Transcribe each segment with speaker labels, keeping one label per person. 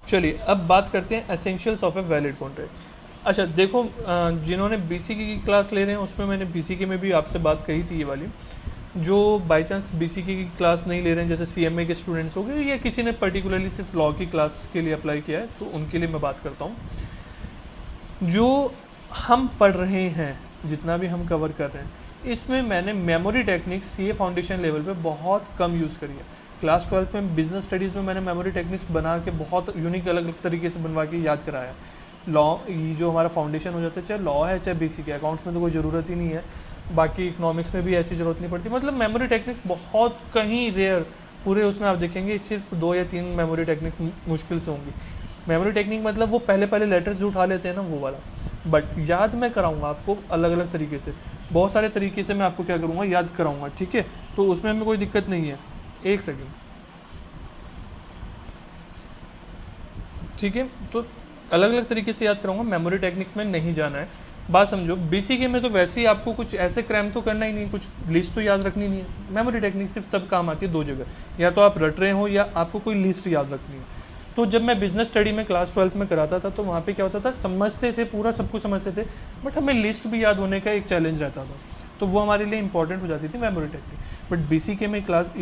Speaker 1: चलिए अब बात करते हैं essentials of a valid contract. अच्छा देखो, जिन्होंने बीसीके की क्लास ले रहे हैं उसमें मैंने बीसीके में भी आपसे बात कही थी ये वाली। जो बाई चांस बीसीके की क्लास नहीं ले रहे हैं, जैसे सीएमए के स्टूडेंट्स हो गए या किसी ने पर्टिकुलरली सिर्फ लॉ की क्लास के लिए अप्लाई किया है, तो उनके लिए मैं बात करता हूँ। जो हम पढ़ रहे हैं, जितना भी हम कवर कर रहे हैं, इसमें मैंने memory techniques CA foundation level पे बहुत कम यूज़ करी है। क्लास 12 में बिजनेस स्टडीज़ में मैंने मेमोरी टेक्निक्स बना के बहुत यूनिक अलग अलग तरीके से बनवा के याद कराया। लॉ, ये जो हमारा फाउंडेशन हो जाता है, चाहे लॉ है चाहे बेसिक है, अकाउंट्स में तो कोई ज़रूरत ही नहीं है, बाकी इकोनॉमिक्स में भी ऐसी ज़रूरत नहीं पड़ती। मतलब मेमोरी टेक्निक्स बहुत कहीं रेयर, पूरे उसमें आप देखेंगे सिर्फ 2 या 3 मेमोरी टेक्निक्स मुश्किल से होंगी। मेमोरी टेक्निक मतलब वो पहले पहले लेटर्स जो उठा लेते हैं ना, वो वाला। बट याद मैं कराऊंगा आपको अलग अलग तरीके से, बहुत सारे तरीके से मैं आपको क्या करूँगा, याद कराऊंगा, ठीक है। तो उसमें हमें कोई दिक्कत नहीं है। एक सेकेंड, ठीक है। तो अलग अलग तरीके से याद कराऊंगा, मेमोरी टेक्निक में नहीं जाना है। बात समझो, बीसीके में तो वैसे ही आपको कुछ ऐसे क्रैम तो करना ही नहीं, कुछ लिस्ट तो याद रखनी नहीं है। मेमोरी टेक्निक सिर्फ तब काम आती है 2 जगह, या तो आप रट रहे हो या आपको कोई लिस्ट याद रखनी है। तो जब मैं बिजनेस स्टडी में क्लास 12 में कराता था, तो वहाँ पे क्या होता था, समझते थे, पूरा सब कुछ समझते थे, बट हमें लिस्ट भी याद होने का एक चैलेंज रहता था। तो वो हमारे लिए इंपॉर्टेंट हो जाती थी मेमोरी टेक्निक। बट बीसीके में क्लास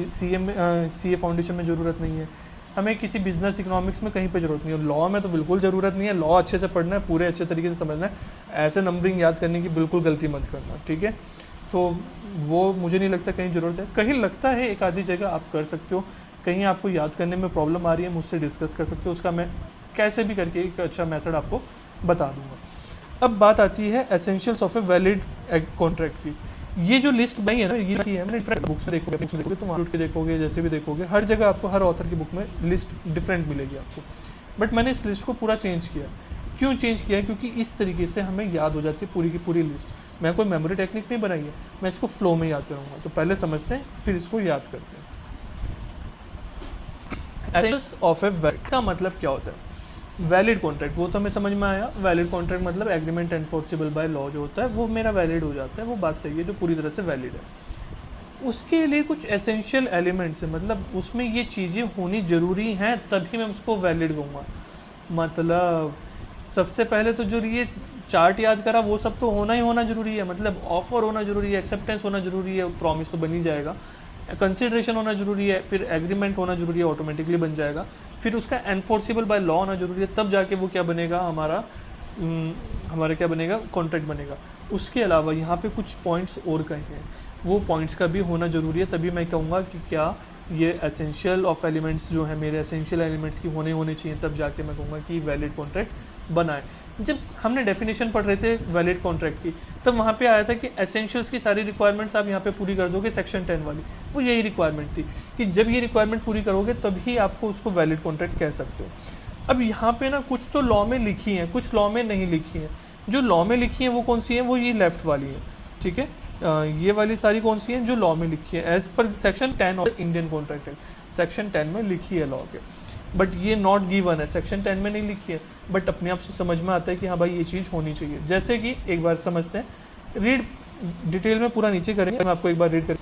Speaker 1: सीए फाउंडेशन में ज़रूरत नहीं है, हमें किसी बिजनेस इकोनॉमिक्स में कहीं पे ज़रूरत नहीं है, लॉ में तो बिल्कुल ज़रूरत नहीं है। लॉ अच्छे से पढ़ना है, पूरे अच्छे तरीके से समझना है, ऐसे नंबरिंग याद करने की बिल्कुल गलती मत करना, ठीक है। तो वो मुझे नहीं लगता कहीं ज़रूरत है, कहीं लगता है एक आधी जगह आप कर सकते हो, कहीं आपको याद करने में प्रॉब्लम आ रही है, मुझसे डिस्कस कर सकते हो, उसका मैं कैसे भी करके एक अच्छा मेथड आपको बता दूंगा। अब बात आती है essentials of a valid contract की। ये जो लिस्ट बनी है ना, ये है, मैंने डिफरेंट बुक्स में देखोगे, बुक्स में देखोगे, तुम आउट के देखोगे, जैसे भी देखोगे, हर जगह आपको हर ऑथर की बुक में लिस्ट डिफरेंट मिलेगी आपको। बट मैंने इस लिस्ट को पूरा चेंज किया। क्यों चेंज किया है? क्योंकि इस तरीके से हमें याद हो जाती है पूरी की पूरी लिस्ट। मैं कोई मेमोरी टेक्निक नहीं बनाई है, मैं इसको फ्लो में याद करूँगा। तो पहले समझते हैं, फिर इसको याद करते हैं। एसेंशियल्स ऑफ ए वैलिड का मतलब क्या होता है? वैलिड कॉन्ट्रैक्ट, वो तो हमें समझ में आया। वैलिड कॉन्ट्रैक्ट मतलब एग्रीमेंट एनफोर्सेबल बाय लॉ जो होता है, वो मेरा वैलिड हो जाता है, वो बात सही है, जो पूरी तरह से वैलिड है। उसके लिए कुछ एसेंशियल एलिमेंट्स है, मतलब उसमें ये चीज़ें होनी ज़रूरी हैं, तभी मैं उसको वैलिड कहूँगा। मतलब सबसे पहले तो जो ये चार्ट याद करा, वो सब तो होना ही होना जरूरी है। मतलब ऑफर होना जरूरी है, एक्सेप्टेंस होना जरूरी है, प्रॉमिस तो बन ही जाएगा, कंसिडरेशन होना जरूरी है, फिर एग्रीमेंट होना जरूरी है, ऑटोमेटिकली बन जाएगा, फिर उसका एनफोर्सेबल बाय लॉ होना जरूरी है, तब जाके वो क्या बनेगा, हमारा क्या बनेगा, कॉन्ट्रैक्ट बनेगा। उसके अलावा यहाँ पे कुछ पॉइंट्स और कहे हैं, वो पॉइंट्स का भी होना जरूरी है, तभी मैं कहूँगा कि क्या ये एसेंशियल ऑफ एलिमेंट्स जो है मेरे एसेंशियल एलिमेंट्स की होने चाहिए, तब जाके मैं कहूँगा कि वैलिड कॉन्ट्रैक्ट बना है। जब हमने डेफिनेशन पढ़ रहे थे वैलिड कॉन्ट्रैक्ट की, तब वहाँ पे आया था कि एसेंशियल्स की सारी रिक्वायरमेंट्स आप यहाँ पे पूरी कर दोगे, सेक्शन 10 वाली, वो यही रिक्वायरमेंट थी कि जब ये रिक्वायरमेंट पूरी करोगे तभी आपको उसको वैलिड कॉन्ट्रैक्ट कह सकते हो। अब यहाँ पे ना कुछ तो लॉ में लिखी हैं, कुछ लॉ में नहीं लिखी हैं। जो लॉ में लिखी हैं वो कौन सी हैं, वो ये लेफ्ट वाली है, ठीक है। ये वाली सारी कौन सी हैं, जो लॉ में लिखी है as per section 10 of Indian contract act, section 10 में लिखी है लॉ के। बट ये नॉट गिवन है, सेक्शन 10 में नहीं लिखी है, बट अपने आप से समझ में आता है कि हाँ भाई ये चीज़ होनी चाहिए। जैसे कि एक बार समझते हैं, रीड डिटेल में पूरा नीचे करेंगे, मैं आपको एक बार रीड कर,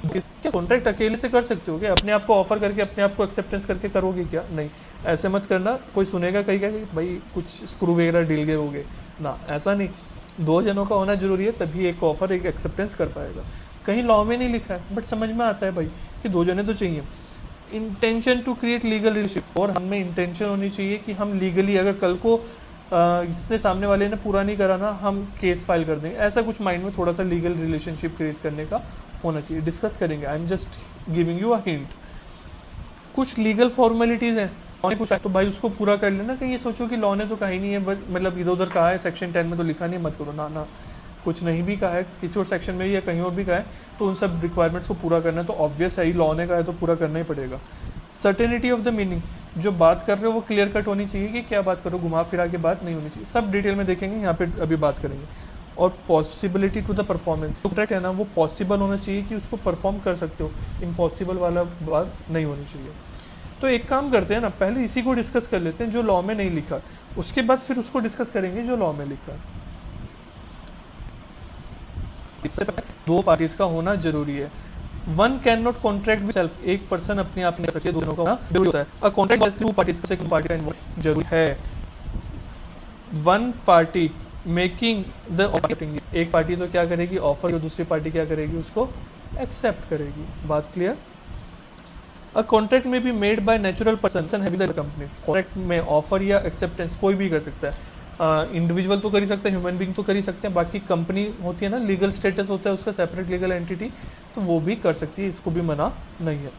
Speaker 1: क्या कॉन्ट्रैक्ट अकेले से कर सकते हो क्या? अपने आप को ऑफर करके अपने आप को एक्सेप्टेंस करके करोगे क्या? नहीं, ऐसे मत करना। कोई सुनेगा कहेगा कि भाई कुछ स्क्रू वगैरह डील गए होगे ना, ऐसा नहीं। 2 जनों का होना जरूरी है, तभी एक ऑफर एक एक्सेप्टेंस कर पाएगा। कहीं लॉ में नहीं लिखा है, बट समझ में आता है भाई कि 2 जने तो चाहिए। Intention to create legal relationship, और हमें इंटेंशन होनी चाहिए कि हम लीगली, अगर कल को इससे सामने वाले ने पूरा नहीं करा ना, हम केस फाइल कर देंगे, ऐसा कुछ माइंड में थोड़ा सा लीगल रिलेशनशिप क्रिएट करने का होना चाहिए। डिस्कस करेंगे, I am just giving you a hint. कुछ लीगल फॉर्मेलिटीज़ हैं, लॉ ने कुछ तो भाई उसको पूरा कर लेना, कहीं ये सोचो कि लॉ ने तो कहा ही नहीं है, बस मतलब इधर उधर कहा है, सेक्शन 10 में तो लिखा नहीं, मत करो ना ना, कुछ नहीं भी कहा है किसी और सेक्शन में या कहीं और भी कहा है, तो उन सब रिक्वायरमेंट्स को पूरा करना है, तो ऑब्वियस है ही, लॉ ने कहा है तो पूरा करना ही पड़ेगा। सर्टेनिटी ऑफ द मीनिंग, जो बात कर रहे हो वो क्लियर कट होनी चाहिए कि क्या बात करो, घुमा फिरा के बात नहीं होनी चाहिए। सब डिटेल में देखेंगे, यहाँ पे अभी बात करेंगे। और possibility to the performance, contract है ना, वो पॉसिबल होना चाहिए कि उसको परफॉर्म कर सकते हो, इम्पॉसिबल वाला बात नहीं होनी चाहिए। तो एक काम करते हैं ना, पहले इसी को डिस्कस कर लेते हैं जो लॉ में नहीं लिखा, उसके बाद फिर उसको डिस्कस करेंगे जो लॉ में लिखा है। इससे पहले 2 पार्टीज का होना जरूरी है। One can not contract with self, एक पर्सन अपने आप नहीं कर सकते, दोनों का होना जरूरी होता है। A contract two parties, second party का इन्वॉल्व जरूरी है। वन पार्टी मेकिंग द, एक पार्टी तो क्या करेगी, ऑफर, जो दूसरी पार्टी क्या करेगी, उसको एक्सेप्ट करेगी। बात क्लियर? अ कॉन्ट्रैक्ट में be made by natural person having the company, contract में ऑफर या एक्सेप्टेंस कोई भी कर सकता है। इंडिविजुअल तो कर ही सकते हैं, ह्यूमन बीइंग तो कर ही सकते हैं, बाकी कंपनी होती है ना, लीगल स्टेटस होता है उसका, सेपरेट लीगल एंटिटी, तो वो भी कर सकती है, इसको भी मना नहीं है।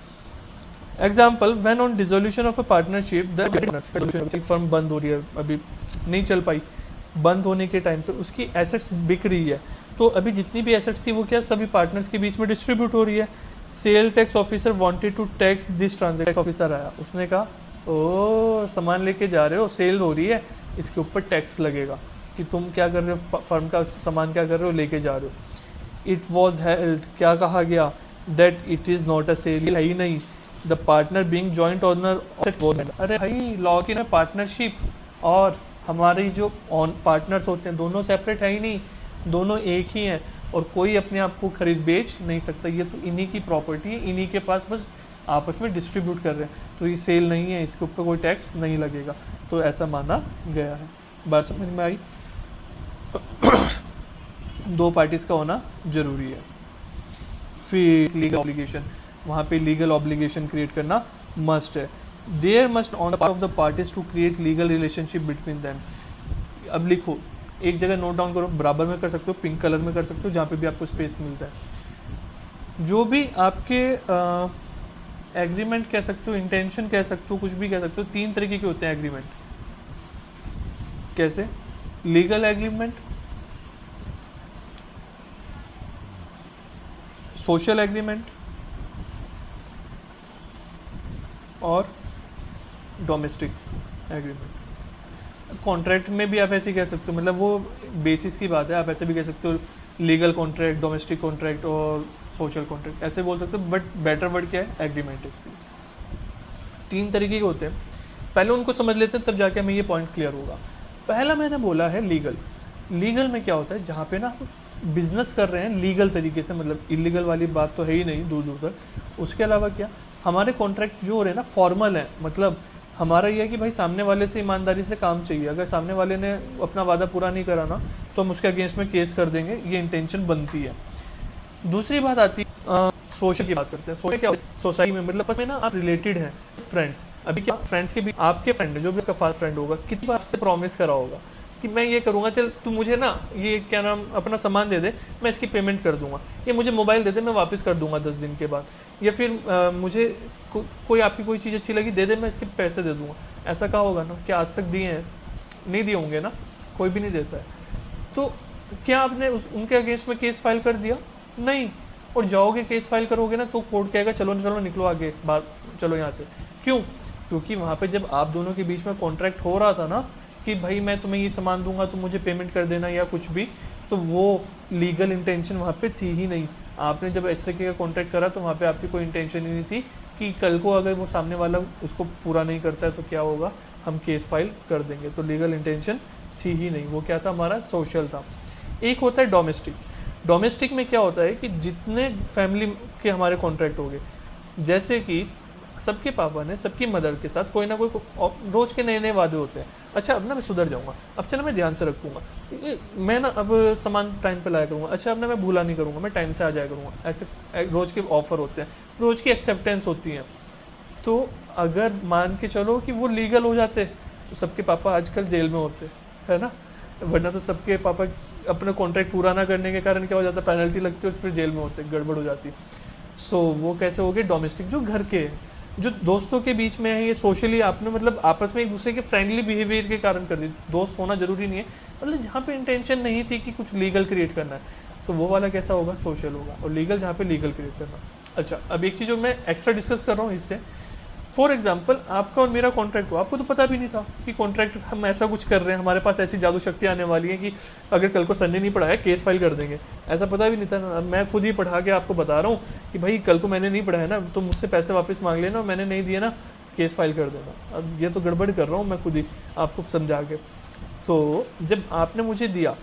Speaker 1: Example, when on dissolution of a partnership the firm बंद हो रही है, अभी नहीं चल पाई, बंद होने के टाइम पे उसकी एसेट्स बिक रही है, तो अभी जितनी भी एसेट्स थी वो क्या सभी पार्टनर्स के बीच में डिस्ट्रीब्यूट हो रही है। Sale tax officer wanted to tax this transaction, officer आया, उसने कहा ओ सामान लेके जा रहे हो, सेल हो रही है, इसके ऊपर टैक्स लगेगा कि तुम क्या कर रहे हो, फर्म का सामान क्या कर रहे हो, लेके जा रहे हो। इट वॉज हेल्ड, क्या कहा गया, that it is not a sale, है ही नहीं। The partner being joint owner, अरे भाई लॉ की ना पार्टनरशिप और हमारे जो ऑन पार्टनर्स होते हैं दोनों सेपरेट है ही नहीं, दोनों एक ही हैं, और कोई अपने आप को खरीद बेच नहीं सकता, ये तो इन्हीं की प्रॉपर्टी है, इन्हीं के पास, बस आपस में डिस्ट्रीब्यूट कर रहे हैं, तो ये सेल नहीं है, इसके ऊपर कोई टैक्स नहीं लगेगा, तो ऐसा माना गया है। बात समझ में आई? दो पार्टीज का होना जरूरी है। फिर लीगल ऑब्लिगेशन, वहाँ पे लीगल ऑब्लिगेशन क्रिएट करना मस्ट है। There must on the part of the parties to create legal relationship between them. अब लिखो, एक जगह नोट डाउन करो, बराबर में कर सकते हो, पिंक कलर में कर सकते हो, जहाँ पे भी आपको स्पेस मिलता है। जो भी आपके एग्रीमेंट कह सकते हो, इंटेंशन कह सकते हो, कुछ भी कह सकते हो, तीन तरीके के होते हैं एग्रीमेंट। कैसे? लीगल एग्रीमेंट, सोशल एग्रीमेंट और डोमेस्टिक एग्रीमेंट। कॉन्ट्रैक्ट में भी आप ऐसे कह सकते हो, मतलब वो बेसिस की बात है, आप ऐसे भी कह सकते हो लीगल कॉन्ट्रैक्ट, डोमेस्टिक कॉन्ट्रैक्ट और सोशल कॉन्ट्रैक्ट, ऐसे बोल सकते हो, बट बेटर वर्ड क्या है, एग्रीमेंट। इसकी तीन तरीके के होते हैं, पहले उनको समझ लेते हैं, तब जाके हमें ये पॉइंट क्लियर होगा। पहला मैंने बोला है लीगल। लीगल में क्या होता है, जहाँ पे ना बिजनेस कर रहे हैं लीगल तरीके से, मतलब इलीगल वाली बात तो है ही नहीं दूर दूर तक। उसके अलावा क्या, हमारे कॉन्ट्रैक्ट जो हो रहे हैं ना फॉर्मल है, मतलब हमारा ये है कि भाई सामने वाले से ईमानदारी से काम चाहिए, अगर सामने वाले ने अपना वादा पूरा नहीं करा ना तो हम उसके अगेंस्ट में केस कर देंगे, ये इंटेंशन बनती है। दूसरी बात आती है सोशल की बात करते हैं। सोशल क्या, सोसाइटी में मतलब बस में ना आप रिलेटेड हैं, फ्रेंड्स। अभी क्या फ्रेंड्स के भी, आपके फ्रेंड जो भी आपका फास्ट फ्रेंड होगा, कितनी बार आपसे प्रॉमिस करा होगा कि मैं ये करूंगा, चल तू मुझे ना ये क्या नाम अपना सामान दे दे, मैं इसकी पेमेंट कर दूंगा, या मुझे मोबाइल दे दे, मैं वापस कर दूंगा 10 दिन के बाद, या फिर मुझे कोई आपकी कोई चीज़ अच्छी लगी, दे दे, मैं इसके पैसे दे दूंगा। ऐसा कहा होगा ना? क्या आज तक दिए हैं? नहीं दिए होंगे ना, कोई भी नहीं देता है। तो क्या आपने उनके अगेंस्ट में केस फाइल कर दिया? नहीं। और जाओगे केस फाइल करोगे ना तो कोर्ट कहेगा चलो चलो निकलो आगे, बात चलो यहाँ से। क्यों? क्योंकि वहाँ पे जब आप दोनों के बीच में कॉन्ट्रैक्ट हो रहा था ना कि भाई मैं तुम्हें ये सामान दूंगा तो मुझे पेमेंट कर देना या कुछ भी, तो वो लीगल इंटेंशन वहाँ पे थी ही नहीं। आपने जब इस तरीके का कॉन्ट्रैक्ट करा तो वहाँ पे आपकी कोई इंटेंशन ही नहीं थी कि कल को अगर वो सामने वाला उसको पूरा नहीं करता है तो क्या होगा, हम केस फाइल कर देंगे। तो लीगल इंटेंशन थी ही नहीं, वो क्या था, हमारा सोशल था। एक होता है डोमेस्टिक। डोमेस्टिक में क्या होता है कि जितने फैमिली के हमारे कॉन्ट्रैक्ट हो गए, जैसे कि सबके पापा ने सबकी मदर के साथ कोई ना कोई रोज के नए नए वादे होते हैं। अच्छा अब ना मैं सुधर जाऊंगा, अब से ना मैं ध्यान से रखूंगा, मैं ना अब सामान टाइम पे लाया करूंगा, अच्छा अब ना मैं भूला नहीं करूंगा, मैं टाइम से आ जाया करूंगा। ऐसे रोज के ऑफर होते हैं, रोज की एक्सेप्टेंस होती है। तो अगर मान के चलो कि वो लीगल हो जाते तो सबके पापा आजकल जेल में होते, है ना, वरना तो सबके पापा अपना कॉन्ट्रैक्ट पूरा ना करने के कारण क्या हो जाता है, पेनल्टी लगती है, फिर जेल में होते, गड़बड़ हो जाती है। सो वो कैसे हो गए, डोमेस्टिक। जो घर के, जो दोस्तों के बीच में है, ये सोशली आपने मतलब आपस में एक दूसरे के फ्रेंडली बिहेवियर के कारण कर दी। दोस्त होना जरूरी नहीं है, मतलब जहाँ पे इंटेंशन नहीं थी कि कुछ लीगल क्रिएट करना है, तो वो वाला कैसा होगा, सोशल होगा। और लीगल जहाँ पे लीगल क्रिएट करना। अच्छा अब एक चीज़ जो मैं एक्स्ट्रा डिस्कस कर रहा हूँ इससे, फॉर एग्जाम्पल आपका और मेरा कॉन्ट्रैक्ट हुआ, आपको तो पता भी नहीं था कि कॉन्ट्रैक्ट हम ऐसा कुछ कर रहे हैं, हमारे पास ऐसी जादू शक्ति आने वाली है कि अगर कल को सर ने नहीं पढ़ाया केस फाइल कर देंगे, ऐसा पता भी नहीं था ना। मैं खुद ही पढ़ा के आपको बता रहा हूँ कि भाई कल को मैंने नहीं पढ़ाया ना तो मुझसे पैसे वापस मांग लेना, मैंने नहीं दिया ना केस फाइल कर देना। अब ये तो गड़बड़ कर रहा हूँ मैं खुद ही आपको समझा के। तो जब आपने मुझे दिया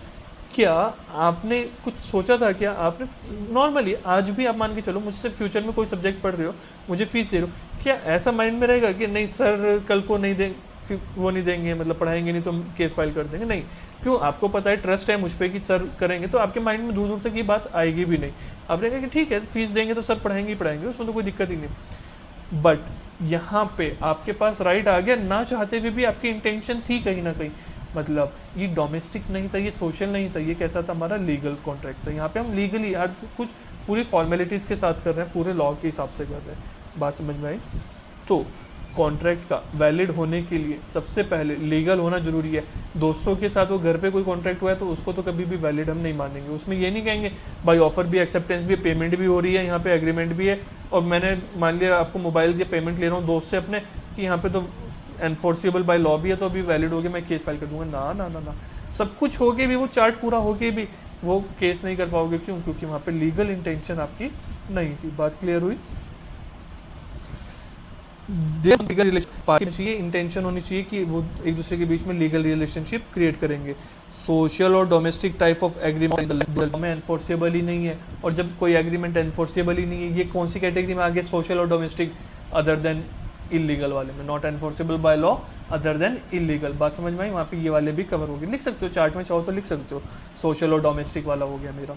Speaker 1: क्या आपने कुछ सोचा था? क्या आपने नॉर्मली आज भी आप मान के चलो मुझसे फ्यूचर में कोई सब्जेक्ट पढ़ रहे हो, मुझे फीस दे रहे हो, क्या ऐसा माइंड में रहेगा कि नहीं सर कल को नहीं दें, वो नहीं देंगे, मतलब पढ़ाएंगे नहीं तो हम केस फाइल कर देंगे? नहीं। क्यों? आपको पता है, ट्रस्ट है मुझ पर कि सर करेंगे, तो आपके माइंड में दूर दूर तक ये बात आएगी भी नहीं। आप रहेगा कि ठीक है फीस देंगे तो सर पढ़ाएंगे ही पढ़ाएंगे, उसमें तो कोई दिक्कत ही नहीं। बट यहाँ पे आपके पास राइट आ गया, ना चाहते हुए भी आपकी इंटेंशन थी कहीं ना कहीं, मतलब ये डोमेस्टिक नहीं था, ये सोशल नहीं था, ये कैसा था, हमारा लीगल कॉन्ट्रैक्ट था। यहाँ पे हम लीगली हर कुछ पूरी फॉर्मेलिटीज़ के साथ कर रहे हैं, पूरे लॉ के हिसाब से कर रहे हैं। बात समझ में आई? तो कॉन्ट्रैक्ट का वैलिड होने के लिए सबसे पहले लीगल होना जरूरी है। दोस्तों के साथ वो घर पे कोई कॉन्ट्रैक्ट हुआ है तो उसको तो कभी भी वैलिड हम नहीं मानेंगे। उसमें ये नहीं कहेंगे भाई ऑफर भी, एक्सेप्टेंस भी, पेमेंट भी हो रही है, यहाँ पे एग्रीमेंट भी है, और मैंने मान लिया आपको मोबाइल या पेमेंट ले रहा हूँ दोस्त से अपने कि यहाँ पे तो एनफोर्सिबल बाय लॉ भी है तो अभी वैलिड हो गया, मैं केस फाइल कर दूंगा। ना ना ना ना, सब कुछ हो के भी, वो चार्ट पूरा हो के भी वो केस नहीं कर पाओगे। क्यों? क्योंकि वहाँ पे लीगल इंटेंशन आपकी नहीं थी। बात क्लियर हुई? लीगल रिलेशन चाहिए, इंटेंशन होनी चाहिए कि वो एक दूसरे के बीच में लीगल रिलेशनशिप क्रिएट करेंगे। सोशल और डोमेस्टिक टाइप ऑफ एग्रीमेंट में एनफोर्सेबल ही नहीं है, और जब कोई एग्रीमेंट एनफोर्सेबल ही नहीं है, ये कौन सी कैटेगरी में आ गया? सोशल और डोमेस्टिक अदर देन इलीगल वाले में, not enforceable by law other than illegal. बात समझ में आई? वहाँ पे ये वाले भी कवर हो गए, लिख सकते हो चार्ट में, चाहो तो लिख सकते हो सोशल और डोमेस्टिक वाला हो गया मेरा,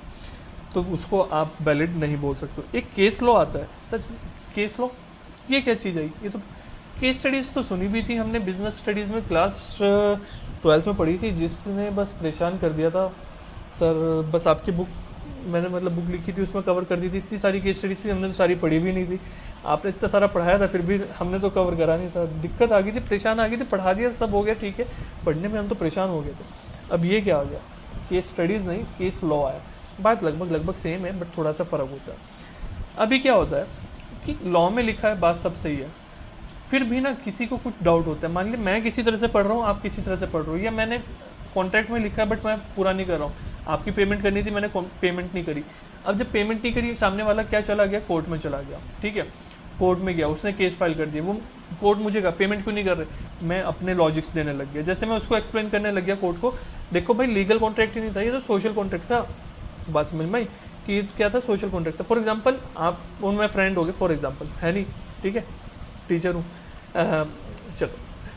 Speaker 1: तो उसको आप वैलिड नहीं बोल सकते हो। एक केस लॉ आता है सर, केस लॉ ये क्या चीज़ आई? ये तो केस स्टडीज़ तो सुनी भी थी हमने, बिजनेस स्टडीज़ में क्लास 12th में पढ़ी थी, जिसने बस परेशान कर दिया था सर। बस आपकी बुक मैंने मतलब बुक लिखी थी उसमें कवर कर दी थी, इतनी सारी केस स्टडीज़ थी, हमने तो सारी पढ़ी भी नहीं थी। आपने इतना सारा पढ़ाया था फिर भी हमने तो कवर करा नहीं था, दिक्कत आ गई थी, परेशान आ गई थी, पढ़ा दिया सब हो गया ठीक है, पढ़ने में हम तो परेशान हो गए थे। अब ये क्या आ गया? केस स्टडीज़ नहीं, केस लॉ आया। बात लगभग सेम है बट थोड़ा सा फ़र्क होता है। अभी क्या होता है कि लॉ में लिखा है, बात सब सही है, फिर भी ना किसी को कुछ डाउट होता है। मान लीजिए मैं किसी तरह से पढ़ रहा हूँ, आप किसी तरह से पढ़ रहे हो, या मैंने कॉन्ट्रैक्ट में लिखा है बट मैं पूरा नहीं कर रहा हूँ, आपकी पेमेंट करनी थी, मैंने पेमेंट नहीं करी। अब जब पेमेंट नहीं करी, सामने वाला क्या चला गया? कोर्ट में चला गया, ठीक है, कोर्ट में गया, उसने केस फाइल कर दिया, वो कोर्ट मुझे कहा पेमेंट क्यों नहीं कर रहे, मैं अपने लॉजिक्स देने लग गया। जैसे मैं उसको एक्सप्लेन करने लग गया कोर्ट को, देखो भाई लीगल कॉन्ट्रैक्ट ही नहीं था, ये तो सोशल कॉन्ट्रैक्ट था। बात समझ में आई कि क्या था? सोशल कॉन्ट्रैक्ट था। फॉर एग्जाम्पल आप उनमें फ्रेंड हो गए, फॉर एग्जाम्पल है नहीं, ठीक है, टीचर हूँ, चलो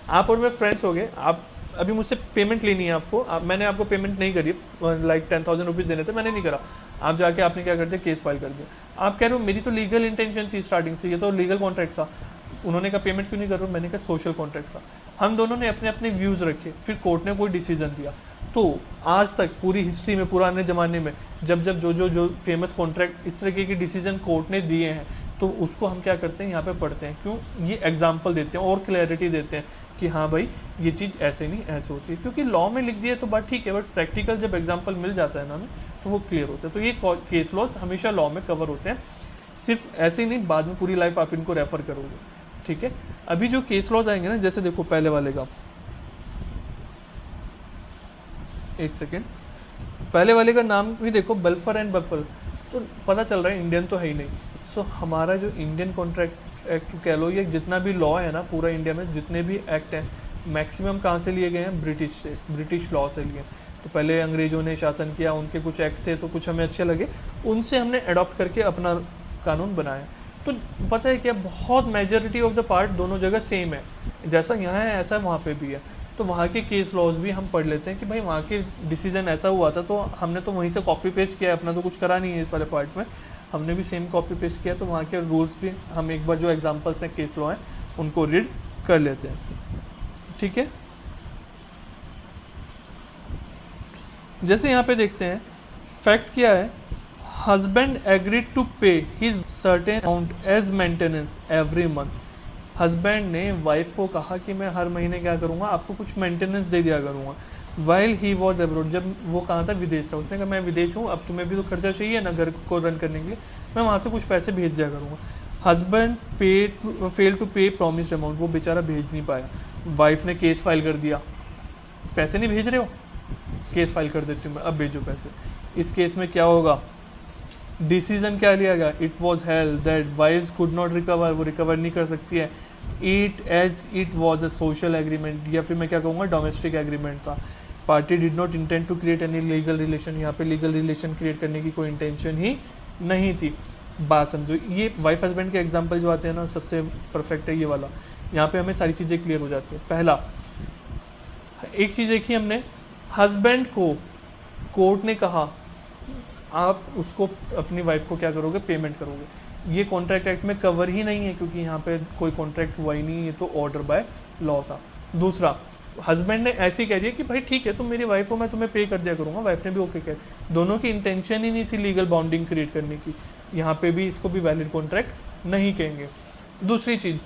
Speaker 1: आप और मैं फ्रेंड्स हो गए, आप अभी मुझसे पेमेंट लेनी है आपको, मैंने आपको पेमेंट नहीं करी, लाइक 10,000 रुपीज़ देने थे, मैंने नहीं करा, आप जाके आपने क्या कर दिया? केस फाइल कर दिया। आप कह रहे हो मेरी तो लीगल इंटेंशन थी स्टार्टिंग से, ये तो लीगल कॉन्ट्रैक्ट था, उन्होंने कहा पेमेंट क्यों नहीं कर रहे हो, मैंने कहा सोशल कॉन्ट्रैक्ट था। हम दोनों ने अपने अपने व्यूज़ रखे, फिर कोर्ट ने कोई डिसीजन दिया। तो आज तक पूरी हिस्ट्री में, पुराने ज़माने में जब जब जो फेमस कॉन्ट्रैक्ट इस तरीके के डिसीजन कोर्ट ने दिए हैं, तो उसको हम क्या करते हैं? यहाँ पे पढ़ते हैं। क्यों? ये एग्जाम्पल देते हैं और क्लैरिटी देते हैं कि हाँ भाई ये चीज़ ऐसे नहीं ऐसे होती है। क्योंकि लॉ में लिख दिया तो बात ठीक है, बट प्रैक्टिकल जब एग्जाम्पल मिल जाता है ना हमें, तो वो क्लियर होता है। तो ये केस लॉज हमेशा लॉ में कवर होते हैं, सिर्फ ऐसे ही नहीं, बाद में पूरी लाइफ आप इनको रेफर करोगे, ठीक है। अभी जो केस लॉज आएंगे ना, जैसे देखो पहले वाले का, एक सेकेंड, पहले वाले का नाम भी देखो, बल्फर एंड बफल, तो पता चल रहा है इंडियन तो है ही नहीं। सो हमारा जो इंडियन कॉन्ट्रैक्ट एक्ट कह लो, ये जितना भी लॉ है ना पूरा इंडिया में, जितने भी एक्ट हैं, मैक्सिमम कहाँ से लिए गए हैं? ब्रिटिश से, ब्रिटिश लॉ से लिए। तो पहले अंग्रेजों ने शासन किया, उनके कुछ एक्ट थे तो कुछ हमें अच्छे लगे, उनसे हमने अडॉप्ट करके अपना कानून बनाया। तो पता है क्या, बहुत मेजॉरिटी ऑफ द पार्ट दोनों जगह सेम है, जैसा यहाँ है ऐसा वहाँ पे भी है। तो वहाँ के केस लॉज भी हम पढ़ लेते हैं कि भाई वहाँ के डिसीजन ऐसा हुआ था, तो हमने तो वहीं से कॉपी पेस्ट किया है, अपना तो कुछ करा नहीं है इस वाले पार्ट में, हमने भी सेम कॉपी पेस्ट किया। तो वहाँ के रूल्स भी हम एक बार जो एग्जांपल्स हैं केस लॉ हैं उनको रीड कर लेते हैं, ठीक है। जैसे यहाँ पे देखते हैं फैक्ट क्या है, husband agreed to pay his certain amount as maintenance every month. Husband ने वाइफ को कहा कि मैं हर महीने क्या करूँगा, आपको कुछ मेंटेनेंस दे दिया करूँगा। वाइल ही वॉज अब्रोड, जब वो कहाँ था? विदेश था। उसने कहा मैं विदेश हूँ, अब तुम्हें भी तो खर्चा चाहिए ना घर को रन करने के लिए, मैं वहाँ से कुछ पैसे भेज दिया करूँगा। हस्बैंड फेल टू पे प्रॉमिस्ड अमाउंट, वो बेचारा भेज नहीं पाया। वाइफ ने केस फाइल कर दिया, पैसे नहीं भेज रहे हो, केस फाइल कर देती हूँ मैं, अब भेजो पैसे। इस केस में क्या होगा? डिसीजन क्या लिया गया? It was held that wife's could not recover, वो रिकवर नहीं कर सकती है। It as it was a social agreement, या फिर मैं क्या कहूँगा डोमेस्टिक एग्रीमेंट था। Party did not intend to create any legal relation, यहाँ पे लीगल रिलेशन क्रिएट करने की कोई इंटेंशन ही नहीं थी। बात समझो, ये वाइफ हस्बैंड के एग्जाम्पल जो आते हैं ना सबसे परफेक्ट है ये वाला। यहाँ पे हमें सारी चीज़ें क्लियर हो जाती है। पहला, एक चीज़ देखी हमने, हस्बैंड को कोर्ट ने कहा आप उसको अपनी वाइफ को क्या करोगे, पेमेंट करोगे। ये कॉन्ट्रैक्ट एक्ट में कवर ही नहीं है क्योंकि यहाँ पे कोई कॉन्ट्रैक्ट हुआ ही नहीं, ये तो ऑर्डर बाय लॉ था। दूसरा, हस्बैंड ने ऐसे ही कह दिया कि भाई ठीक है तुम मेरी वाइफ हो, मैं तुम्हें पे कर दिया करूँगा, वाइफ ने भी ओके कह। दोनों की इंटेंशन ही नहीं थी लीगल बाउंडिंग क्रिएट करने की, यहाँ पे भी इसको भी वैलिड कॉन्ट्रैक्ट नहीं कहेंगे। दूसरी चीज़,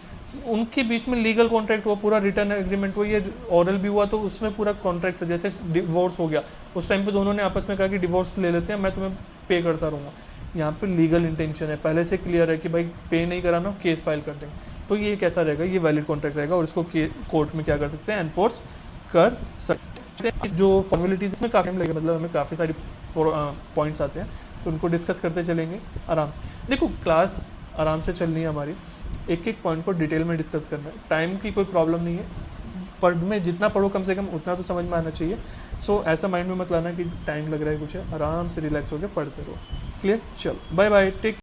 Speaker 1: उनके बीच में लीगल कॉन्ट्रैक्ट हुआ, पूरा रिटर्न एग्रीमेंट हुआ, ये ऑरल भी हुआ, तो उसमें पूरा कॉन्ट्रैक्ट था। जैसे डिवोर्स हो गया, उस टाइम पे दोनों ने आपस में कहा कि डिवोर्स ले लेते हैं, मैं तुम्हें पे करता रहूँगा। यहाँ पे लीगल इंटेंशन है, पहले से क्लियर है कि भाई पे नहीं कराना, केस फाइल कर देंगे, तो ये कैसा रहेगा, ये वैलिड कॉन्ट्रैक्ट रहेगा और इसको कोर्ट में क्या कर सकते हैं, एनफोर्स कर सकते हैं। जो फॉर्मेलिटीज इसमें काफ़ी टाइम लगेगा, मतलब हमें काफ़ी सारी पॉइंट्स आते हैं, तो उनको डिस्कस करते चलेंगे आराम से। देखो क्लास आराम से चलनी है हमारी, एक एक पॉइंट को डिटेल में डिस्कस करना है, टाइम की कोई प्रॉब्लम नहीं है, पर में जितना पढ़ो कम से कम उतना तो समझ में आना चाहिए। सो ऐसा माइंड में मत लाना कि टाइम लग रहा है कुछ है, आराम से रिलैक्स होकर पढ़ते रहो। क्लियर, चलो बाय बाय, टेक